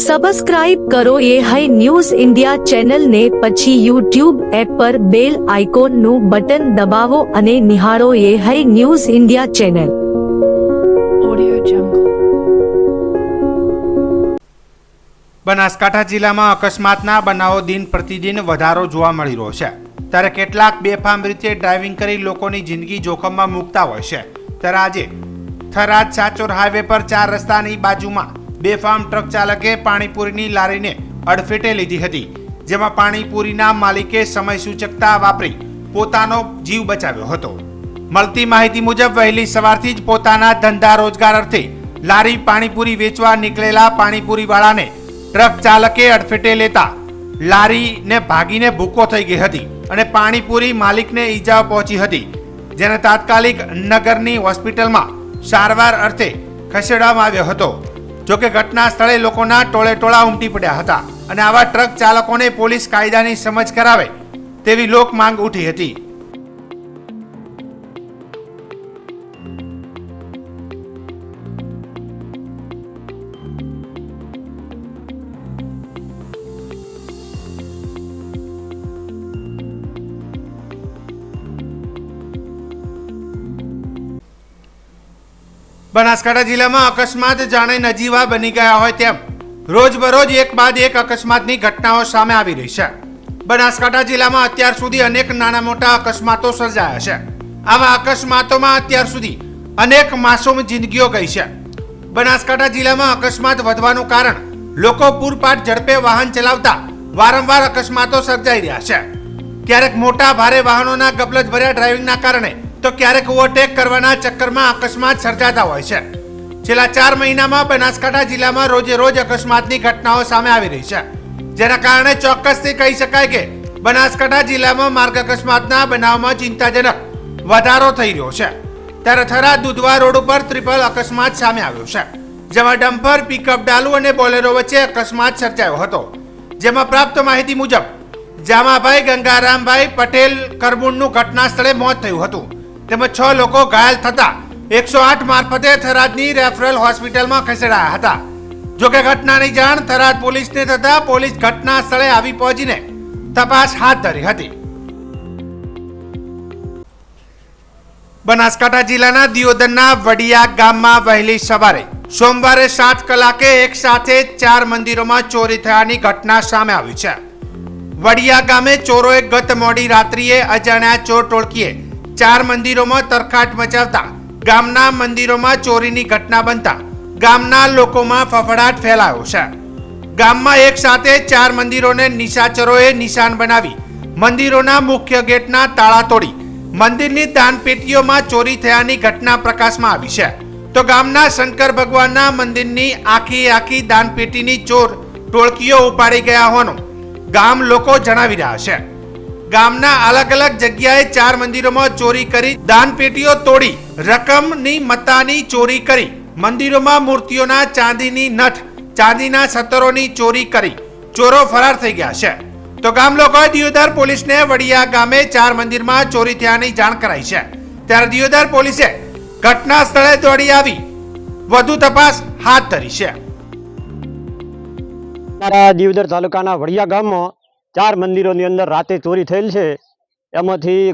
Subscribe કરો એ high news India channel ને પછી યુટ્યુબ એપ પર બેલ આઇકોન નું બટન દબાવો અને નિહાળો એ હાઈ ન્યૂઝ ઇન્ડિયા ચેનલ। બનાસકાંઠા જિલ્લામાં અકસ્માતના બનાવો દિન પ્રતિદિન વધારો જોવા મળી રહ્યો છે, ત્યારે કેટલાક બેફામ રીતે ડ્રાઇવિંગ કરી લોકોની જિંદગી જોખમમાં મૂકતા હોય છે। ત્યારે આજે થરાદ સાચોર હાઈવે પર 4 રસ્તાની બાજુમાં બેફામ ટ્રક ચાલકે પાણીપુરીની લારીને અડફેટે લીધી હતી, જેમાં પાણીપુરીના માલિકે સમય સૂચકતા વાપરી પોતાનો જીવ બચાવ્યો હતો। મળતી માહિતી મુજબ વહેલી સવારથી જ પોતાના ધંધા રોજગાર અર્થે લારી પાણીપુરી વેચવા નીકળેલા પાણીપુરી વાળાને ટ્રક ચાલકે અડફેટે લેતા લારીને ભાગીને ભૂકો થઈ ગઈ હતી અને પાણીપુરી માલિકને ઈજાઓ પહોંચી હતી, જેને તાત્કાલિક નગરની હોસ્પિટલમાં સારવાર અર્થે ખસેડવામાં આવ્યો હતો। જોકે ઘટના સ્થળે લોકોના ટોળે ટોળા ઉમટી પડ્યા હતા અને આવા ટ્રક ચાલકોને પોલીસ કાયદાની સમજ કરાવે તેવી લોક માંગ ઉઠી હતી। બનાસકાંઠા જિલ્લામાં અકસ્માત જાણે નજીવા બની ગયા હોય તેમ રોજબરોજ એક બાદ એક અકસ્માતની ઘટનાઓ સામે આવી રહી છે। બનાસકાંઠા જિલ્લામાં અત્યાર સુધી અનેક નાના મોટા અકસ્માતો સર્જાયા છે। આવા અકસ્માતોમાં અત્યાર સુધી અનેક માસૂમ જિંદગીઓ ગઈ છે। બનાસકાંઠા જિલ્લામાં અકસ્માત વધવાનું કારણ લોકો પૂરપાટ ઝડપે વાહન ચલાવતા વારંવાર અકસ્માતો સર્જાઈ રહ્યા છે। ક્યારેક મોટા ભારે વાહનોના ગબલત ભર્યા ડ્રાઇવિંગના કારણે તો ક્યારેક ઓવરટેક કરવાના ચક્કરમાં અકસ્માત સર્જાતા હોય છે। છેલ્લા 4 મહિનામાં બનાસકાંઠા જિલ્લામાં રોજે રોજ અકસ્માતની ઘટનાઓ સામે આવી રહી છે, જેના કારણે ચોક્કસથી કહી શકાય કે બનાસકાંઠા જિલ્લામાં માર્ગ અકસ્માતના બનાવમાં ચિંતાજનક વધારો થઈ રહ્યો છે। ત્યારે થરાદ દુધવા રોડ ઉપર ટ્રિપલ અકસ્માત સામે આવ્યો છે, જેમાં ડમ્પર, પિકઅપ ડાલુ અને બોલેરો વચ્ચે અકસ્માત સર્જાયો હતો, જેમાં પ્રાપ્ત માહિતી મુજબ જામાભાઈ ગંગારામભાઈ પટેલ કરબુણનું ઘટના સ્થળે મોત થયું હતું, તેમજ 6 લોકો ઘાયલ થતા 108 મારફતે થરાદની રેફરલ હોસ્પિટલમાં ખસેડાયા હતા। જોકે ઘટનાની જાણ થરાદ પોલીસને થતા પોલીસ ઘટના સ્થળે આવી પહોંચીને તપાસ હાથ ધરી હતી। બનાસકાંઠા જિલ્લાના દિયોદરના વડિયા ગામમાં વહેલી સવારે સોમવારે 7 કલાકે એક સાથે 4 મંદિરોમાં ચોરી થયાની ઘટના સામે આવી છે। વડિયા ગામે ચોરોએ ગત મોડી રાત્રિએ અજાણ્યા ચોર ટોળકીએ 4 મંદિરોમાં તરખાટ મચાવતા ગામના મંદિરોમાં ચોરીની ઘટના બનતા ગામના લોકોમાં ફફડાટ ફેલાયો છે। ગામમાં એક સાથે 4 મંદિરોને નિશાચરોએ નિશાન બનાવી મંદિરોના મુખ્ય ગેટના તાળા તોડી મંદિરની દાનપેટીઓમાં ચોરી થયાની ઘટના પ્રકાશમાં આવી છે। તો ગામના શંકર ભગવાનના મંદિરની આખી દાનપેટીની ચોર ટોળકીઓ ઉપાડી ગયા હોવાનું ગામ લોકો જણાવી રહ્યા છે। ગામના અલગ અલગ જગ્યાએ 4 મંદિરોમાં ચોરી કરી દાનપેટીઓ તોડી રકમની મત્તાની ચોરી કરી મંદિરોમાં મૂર્તિઓના ચાંદીની નથ, ચાંદીના સતરોની ચોરી કરી ચોરો ફરાર થઈ ગયા છે। તો ગામ લોકોએ દિયોદર પોલીસને વડિયા ગામે 4 મંદિરમાં ચોરી થયાની જાણ કરાઈ છે। ત્યારે દિયોદર પોલીસે ઘટના સ્થળે દોડી આવી વધુ તપાસ હાથ ધરી છે। દિયોદર તાલુકાના વડિયા ગામમાં 4 મંદિરોની અંદર રાતે ચોરી થયેલ છે। એમાંથી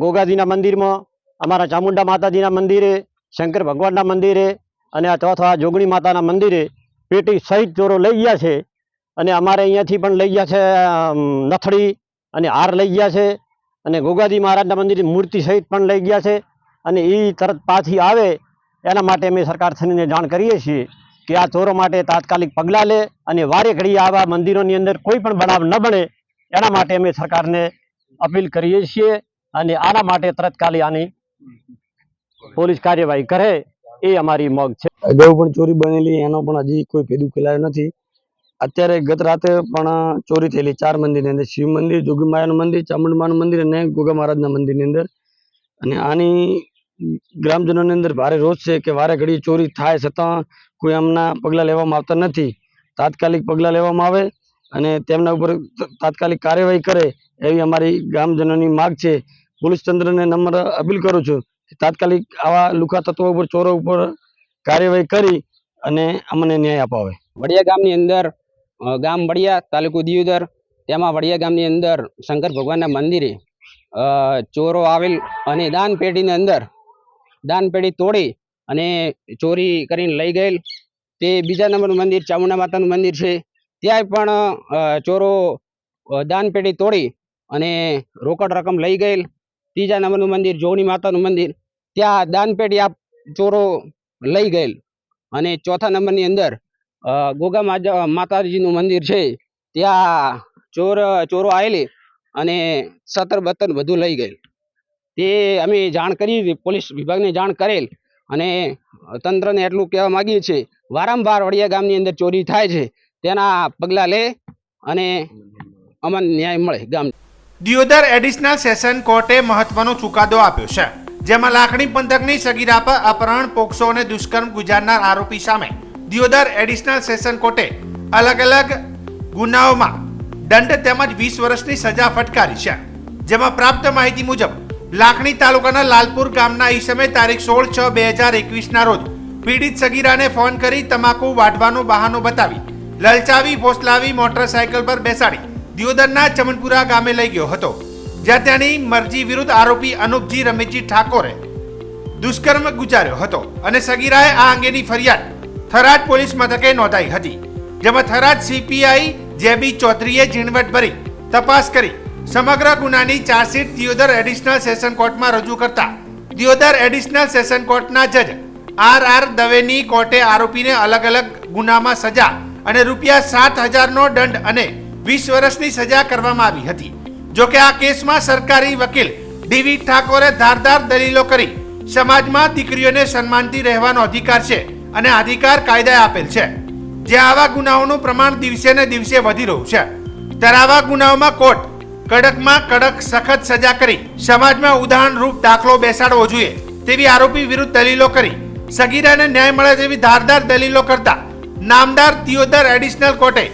ગોગાજીના મંદિરમાં, અમારા ચામુંડા માતાજીના મંદિરે, શંકર ભગવાનના મંદિરે અને આ ચોથા જોગણી માતાના મંદિરે પેટી સહિત ચોરો લઈ ગયા છે। અને અમારે અહીંયાથી પણ લઈ ગયા છે નથડી અને હાર લઈ ગયા છે, અને ગોગાજી મહારાજના મંદિરની મૂર્તિ સહિત પણ લઈ ગયા છે। અને એ તરત પાછી આવે એના માટે અમે સરકાર શ્રીને જાણ કરીએ છીએ કે આ ચોરો માટે તાત્કાલિક પગલાં લે અને વારે ઘડી આવા મંદિરોની અંદર કોઈ પણ બનાવ ન બને એના માટે અમે સરકારને અપીલ કરીએ છીએ અને આના માટે તત્કાલી આની પોલીસ કાર્યવાહી કરે એ અમારી માંગ છે। અગાઉ પણ ચોરી બનેલી એનો પણ હજી કોઈ ભેદ ઉકેલાયો નથી। અત્યારે ગત રાતે પણ ચોરી થયેલી 4 મંદિરની અંદર, શિવ મંદિર, જોગીમાયાનું મંદિર, ચામુંડમાનું મંદિર અને ગોગા મહારાજના મંદિરની અંદર। અને આની ગ્રામજનોની અંદર ભારે રોષ છે કે વારે ઘડી ચોરી થાય છતાં કોઈ એમના પગલાં લેવામાં આવતા નથી। તાત્કાલિક પગલાં લેવામાં આવે અને તેમના ઉપર તાત્કાલિક કાર્યવાહી કરે એવી અમારી ગ્રામજનોની માગ છે। પોલીસ તંત્રને નમ્ર અપીલ કરું છું કે તાત્કાલિક આવા લુખા તત્વો ઉપર, ચોરો ઉપર કાર્યવાહી કરી અને અમને ન્યાય અપાવે। વડિયા ગામની અંદર ગામ વડિયા તાલુકો દિયોદર, તેમાં વડિયા ગામની અંદર શંકર ભગવાનના મંદિરે ચોરો આવેલ અને દાન પેઢીની અંદર દાન પેઢી તોડી અને ચોરી કરીને લઈ ગયેલ. તે બીજા નંબરનું મંદિર ચામુંડા માતાનું મંદિર છે. ત્યાંય પણ ચોરો દાન પેઢી તોડી અને રોકડ રકમ લઈ ગયેલ. ત્રીજા નંબરનું મંદિર જોગણી માતાનું મંદિર, ત્યાં દાન પેઢી આ ચોરો લઈ ગયેલ. અને ચોથા નંબરની અંદર ગોગા માતાજીનું મંદિર છે, ત્યાં ચોરો આવેલી અને 17-72 બધું લઈ ગયેલ. તે અમે જાણ કરી, પોલીસ વિભાગને જાણ કરેલ અને તંત્રને એટલું કહેવા માગીએ છીએ, વારંવાર વડિયા ગામની અંદર ચોરી થાય છે, તેના પગલાં લે અને અમને ન્યાય મળે. ગામ દિયોદર એડિશનલ સેશન કોર્ટે મહત્વનો ચુકાદો આપ્યો છે, જેમાં લાખણી પંથકની સગીરા પર અપહરણ, પોક્સો અને દુષ્કર્મ ગુજારનાર આરોપી સામે દિયોદર એડિશનલ સેશન કોર્ટે અલગ અલગ ગુનાઓમાં દંડ તેમજ 20 વર્ષની સજા ફટકારી છે. જેમાં પ્રાપ્ત માહિતી મુજબ લાખણી તાલુકાના લાલપુર ગામના ઈસમે તારીખ 16/6/2021 ના રોજ પીડિત સગીરાને ફોન કરી તમાકુ વાઢવાનું બહાનું બતાવી લલચાવી ફોસલાવી મોટરસાયકલ પર બેસાડી દિયોદરના ચમનપુરા ગામે લઈ ગયો હતો, જ્યાં તેની મરજી વિરુદ્ધ આરોપી અનુપજી રમેશજી ઠાકોરે દુષ્કર્મ ગુજાર્યો હતો અને સગીરાએ આ અંગેની ફરિયાદ થરાદ પોલીસ મથકે નોંધાઈ હતી. જેમાં થરાદ CPI જેબી ચૌધરીએ ઝીણવટ ભરી તપાસ કરી સમગ્ર ગુનાની ચાર્જશીટ દિયોદર એડિશનલ સેશન કોર્ટમાં રજૂ કરતા દિયોદર એડિશનલ સેશન કોર્ટના જજ RR દવેની કોર્ટે આરોપીને અલગ અલગ ગુનામાં સજા અને ₹7,000નો દંડ અને 20 વર્ષની સજા કરવામાં આવી હતી. જોકે આ કેસમાં સરકારી વકીલ DV ઠાકોરે ધારદાર દલીલો કરી સમાજમાં દીકરીઓને સન્માનથી રહેવાનો અધિકાર છે અને અધિકાર કાયદાએ આપેલ છે, જે આવા ગુનાઓનું પ્રમાણ દિવસે ને દિવસે વધી રહ્યું છે. ત્યારે આવા ગુનાઓમાં કોર્ટ કડકમાં કડક સખત સજા કરી સમાજમાં ઉદાહરણરૂપ દાખલો બેસાડવો જોઈએ તેવી આરોપી વિરુદ્ધ દલીલો કરી સગીરાને ન્યાય મળે તેવી ધારદાર દલીલો કરતા નામદાર દિયોદર એડિશનલ કોર્ટે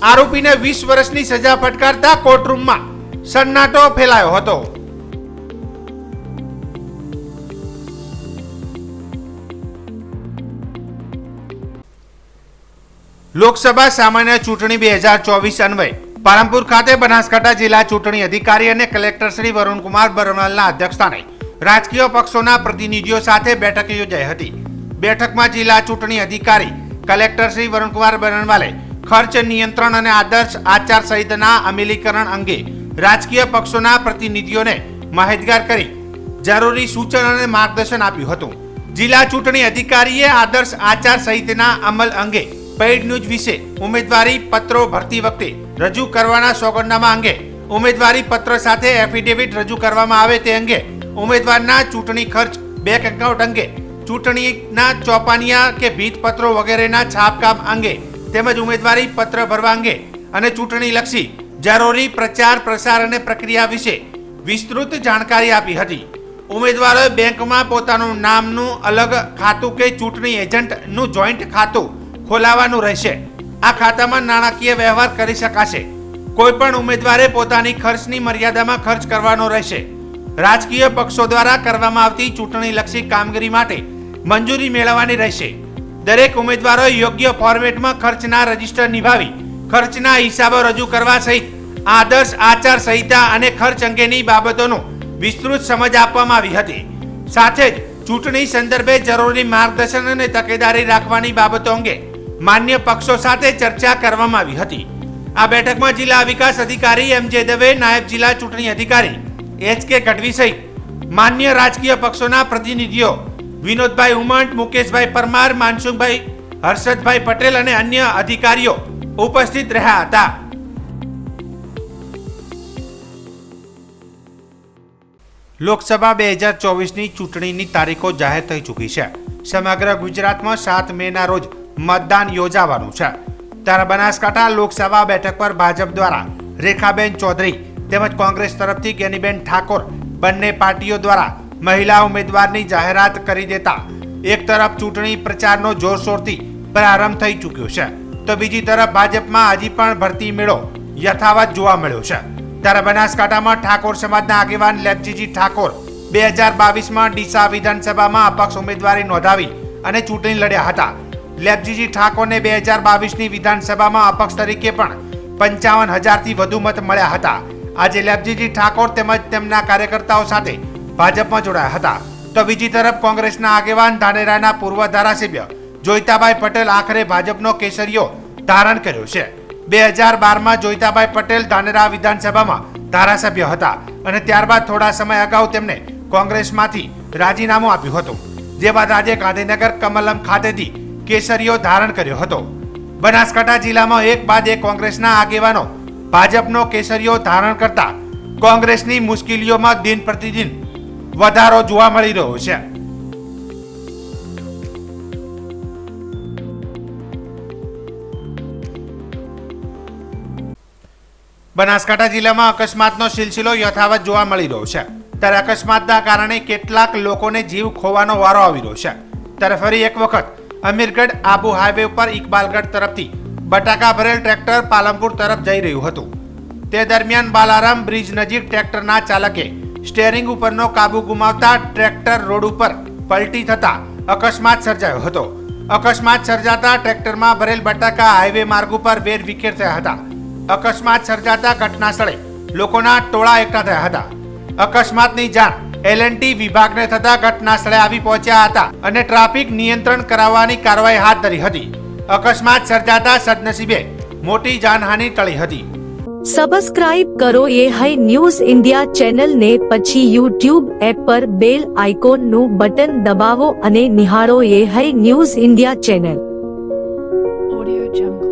આરોપીને 20 વર્ષની સજા ફટકારતા કોર્ટરૂમમાં સન્નાટો ફેલાયો હતો. લોકસભા સામાન્ય ચૂંટણી 2024 અન્વયે પાલનપુર ખાતે બનાસકાંઠા જિલ્લા ચૂંટણી અધિકારી અને કલેક્ટર શ્રી વરુણકુમાર બરનવાલના અધ્યક્ષસ્થાને રાજકીય પક્ષોના પ્રતિનિધિઓ સાથે બેઠક યોજાઈ હતી. બેઠકમાં જિલ્લા ચૂંટણી અધિકારી કલેક્ટર શ્રી વરુણકુમાર બરનવાલે ખર્ચ નિયંત્રણ અને આદર્શ આચાર સંહિતાના અમલીકરણ અંગે રાજકીય પક્ષોના પ્રતિનિધિઓને માહિતગાર કરી જરૂરી સૂચન અને માર્ગદર્શન આપ્યું હતું. જિલ્લા ચૂંટણી અધિકારીએ આદર્શ આચાર સંહિતાના અમલ અંગે પેઇડ ન્યૂઝ વિશે ઉમેદવારી પત્રો ભરતી વખતે રજૂ કરવાના સોગંદનામા અંગે ઉમેદવારી પત્ર સાથે એફિડેવિટ રજૂ કરવામાં આવે તે અંગે ઉમેદવારના ચૂંટણી ખર્ચ બેંક એકાઉન્ટ અંગે ચૂંટણીના ચોપાનિયા કે ભીતપત્રો વગેરેના છાપકામ અંગે તેમજ ઉમેદવારી પત્ર ભરવા અંગે અને ચૂંટણીલક્ષી જરૂરી પ્રચાર પ્રસાર અને પ્રક્રિયા વિશે વિસ્તૃત જાણકારી આપી હતી. ઉમેદવારોએ બેંકમાં પોતાનું નામનું અલગ ખાતું કે ચૂંટણી એજન્ટનું જોઈન્ટ ખાતું ખોલાવવાનું રહેશે. આ ખાતામાં નાણાકીય વ્યવહાર કરી શકાશે. કોઈ પણ ઉમેદવારે પોતાની ખર્ચની મર્યાદામાં ખર્ચ કરવાનો રહેશે. રાજકીય પક્ષો દ્વારા કરવામાં આવતી ચૂંટણીલક્ષી કામગીરી માટે મંજૂરી મેળવવાની રહેશે. દરેક ઉમેદવારોએ યોગ્ય ફોર્મેટમાં ખર્ચના રજીસ્ટર નિભાવી ખર્ચના હિસાબો રજૂ કરવા સહિત આદર્શ આચાર સંહિતા અને ખર્ચ અંગેની બાબતોનું વિસ્તૃત સમજ આપવામાં આવી હતી. સાથે જ ચૂંટણી સંદર્ભે જરૂરી માર્ગદર્શન અને તકેદારી રાખવાની બાબતો અંગે માન્ય પક્ષો સાથે ચર્ચા કરવામાં આવી હતી. આ બેઠકમાં જિલ્લા વિકાસ અધિકારી MJ દવે, નાયબ જિલ્લા ચૂંટણી અધિકારી HK ગઢવી સહિત માન્ય રાજકીય પક્ષોના પ્રતિનિધિઓ વિનોદભાઈ ઉમંટ, મુકેશભાઈ પરમાર, માનસુખભાઈ, હર્ષદભાઈ પટેલ અને અન્ય અધિકારીઓ ઉપસ્થિત રહ્યા હતા. લોકસભા 2024ની ચૂંટણીની તારીખો જાહેર થઈ ચૂકી છે. સમગ્ર ગુજરાતમાં 7 મેના રોજ મતદાન યોજાવાનું છે. ત્યારે બનાસકાંઠા લોકસભા બેઠક પર ભાજપ દ્વારા રેખાબેન ચૌધરી તેમજ કોંગ્રેસ તરફથી જ્ઞાનીબેન ઠાકોર બંને પાર્ટીઓ દ્વારા મહિલા ઉમેદવારની જાહેરાત કરી દેતા એક તરફ ચૂંટણી પ્રચારનો જોરશોરથી પ્રારંભ થઈ ચૂક્યો છે, તો બીજી તરફ ભાજપમાં હજી પણ ભરતી મેળો યથાવત જોવા મળ્યો છે. ત્યારે બનાસકાંઠામાં ઠાકોર સમાજના આગેવાન લેપજીજી ઠાકોર 2022માં ડીસા વિધાનસભામાં અપક્ષ ઉમેદવારી નોંધાવી અને ચૂંટણી લડ્યા હતા. લેબજીજી ઠાકોરને 2022ની વિધાનસભામાં અપક્ષ તરીકે પણ 55,000થી વધુ મત મળ્યા હતા. આજે લેબજીજી ઠાકોર તેમજ તેમના કાર્યકર્તાઓ સાથે ભાજપમાં જોડાયા હતા. તો બીજી તરફ કોંગ્રેસના આગેવાન ધાનેરાના પૂર્વ ધારાસભ્ય જોઈતાભાઈ પટેલ આખરે ભાજપનો કેસરીયો ધારણ કર્યો છે. 2012માં જોઈતાભાઈ પટેલ ધાનેરા વિધાનસભામાં ધારાસભ્ય હતા અને ત્યારબાદ થોડા સમય અગાઉ તેમને કોંગ્રેસમાંથી રાજીનામું આપ્યું હતું. જે બાદ આજે ગાંધીનગર કમલમ ખાતેથી કેસરીયો ધારણ કર્યો હતો. બનાસકાંઠા જિલ્લામાં એક બાદ એક કોંગ્રેસના આગેવાનો ભાજપનો કેસરીયો ધારણ કરતા કોંગ્રેસની મુશ્કેલીઓમાં દિન પ્રતિદિન વધારો જોવા મળી રહ્યો છે. બનાસકાંઠા જિલ્લામાં અકસ્માતનો સિલસિલો યથાવત જોવા મળી રહ્યો છે. ત્યારે અકસ્માતના કારણે કેટલાક લોકોને જીવ ખોવાનો વારો આવી રહ્યો છે. ત્યારે ફરી એક વખત અમીરગઢ આબુ હાઈવે ઉપર ઇકબાલગઢ તરફથી બટાકા ભરેલ ટ્રેક્ટર પાલનપુર તરફ જઈ રહ્યું હતું. તે દરમિયાન બાલારામ બ્રિજ નજીક ટ્રેક્ટરના ચાલકે સ્ટેરિંગ ઉપરનો કાબુ ગુમાવતા ટ્રેક્ટર રોડ ઉપર પલટી થતા અકસ્માત સર્જાયો હતો. અકસ્માત સર્જાતા ટ્રેક્ટરમાં ભરેલ બટાકા હાઈવે માર્ગ ઉપર વેરવિખેર થયા હતા. અકસ્માત સર્જાતા ઘટના સ્થળે લોકોના ટોળા એકઠા થયા હતા. અકસ્માતની જાણ L&T વિભાગને થતા ઘટના સ્થળે આવી પહોંચ્યા હતા અને ટ્રાફિક નિયંત્રણ કરાવવાની કાર્યવાહી હાથ ધરી હતી. અકસ્માત સર્જાતા સદનસીબે મોટી જાનહાનિ ટળી હતી. સબસ્ક્રાઇબ કરો ये है न्यूज़ इंडिया चैनल ने પછી YouTube એપ પર બેલ આઇકોન નું બટન દબાવો અને નિહાળો ये है news India channel. Audio Jungle.